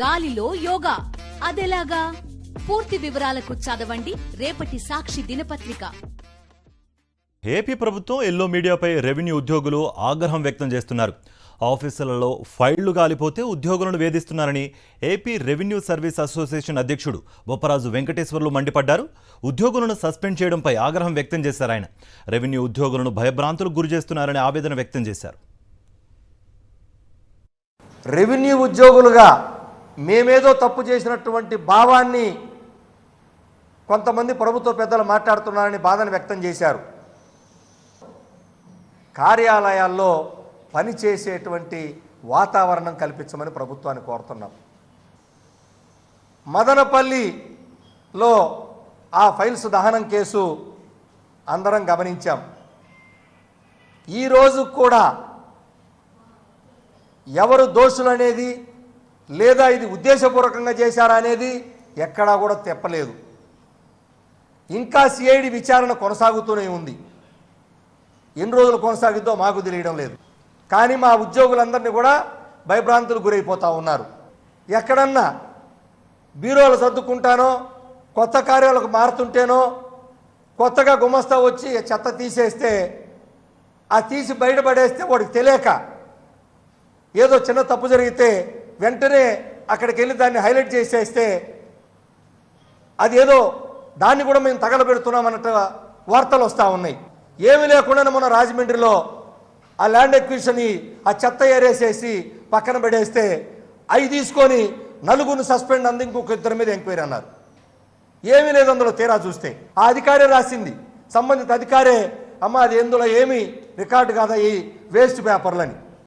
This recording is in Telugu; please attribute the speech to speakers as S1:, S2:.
S1: గాలిలో యోగా అదెలాగా? పూర్తి వివరాలకు చదవండి రేపటి సాక్షి దినపత్రిక.
S2: ఏపీ ప్రభుత్వం ఎల్లో మీడియాపై రెవెన్యూ ఉద్యోగులు ఆగ్రహం వ్యక్తం చేస్తున్నారు. ఆఫీసులలో ఫైళ్లు గాలిపోతే ఉద్యోగులను వేధిస్తున్నారని ఏపీ రెవెన్యూ సర్వీస్ అసోసియేషన్ అధ్యక్షుడు బొప్పరాజు వెంకటేశ్వర్లు మండిపడ్డారు. ఉద్యోగులను సస్పెండ్ చేయడంపై ఆగ్రహం వ్యక్తం చేశారు ఆయన. రెవెన్యూ ఉద్యోగులను భయభ్రాంతులకు గురి చేస్తున్నారని ఆవేదన వ్యక్తం చేశారు.
S3: రెవెన్యూ ఉద్యోగులుగా మేమేదో తప్పు చేసినటువంటి భావాన్ని కొంతమంది ప్రభుత్వ పెద్దలు మాట్లాడుతున్నారని బాధను వ్యక్తం చేశారు. కార్యాలయాల్లో పనిచేసేటువంటి వాతావరణం కల్పించమని ప్రభుత్వాన్ని కోరుతున్నాం. మదనపల్లిలో ఆ ఫైల్స్ దహనం కేసు అందరం గమనించాం. ఈరోజు కూడా ఎవరు దోషులు అనేది లేదా ఇది ఉద్దేశపూర్వకంగా చేశారా అనేది ఎక్కడా కూడా తెప్పలేదు. ఇంకా సిఐడి విచారణ కొనసాగుతూనే ఉంది. ఎన్ని రోజులు కొనసాగిద్దో మాకు తెలియడం లేదు. కానీ మా ఉద్యోగులందరినీ కూడా భయభ్రాంతులు గురైపోతూ ఉన్నారు. ఎక్కడన్నా బీరోలు సర్దుకుంటానో, కొత్త కార్యాలకు మారుతుంటేనో, కొత్తగా గుమస్తా వచ్చి చెత్త తీసేస్తే ఆ తీసి బయటపడేస్తే వాడికి తెలియక ఏదో చిన్న తప్పు జరిగితే వెంటనే అక్కడికి వెళ్ళి దాన్ని హైలైట్ చేసేస్తే అది ఏదో దాన్ని కూడా మేము తగలబెడుతున్నామన్నట్టు వార్తలు వస్తూ ఉన్నాయి. ఏమీ లేకుండా మన రాజమండ్రిలో ఆ ల్యాండ్ ఎక్విజిషన్ ఆ చెత్త ఏరేసేసి పక్కన పెడేస్తే అవి తీసుకొని నలుగురిని సస్పెండ్ అంది, ఇంకొక ఇద్దరి మీద ఎంక్వైరీ అన్నారు. ఏమీ లేదు అందులో. తీరా చూస్తే ఆ అధికారే రాసింది, సంబంధిత అధికారే, అమ్మ అది ఎందులో ఏమీ రికార్డు కాదా ఈ వేస్ట్ పేపర్లని.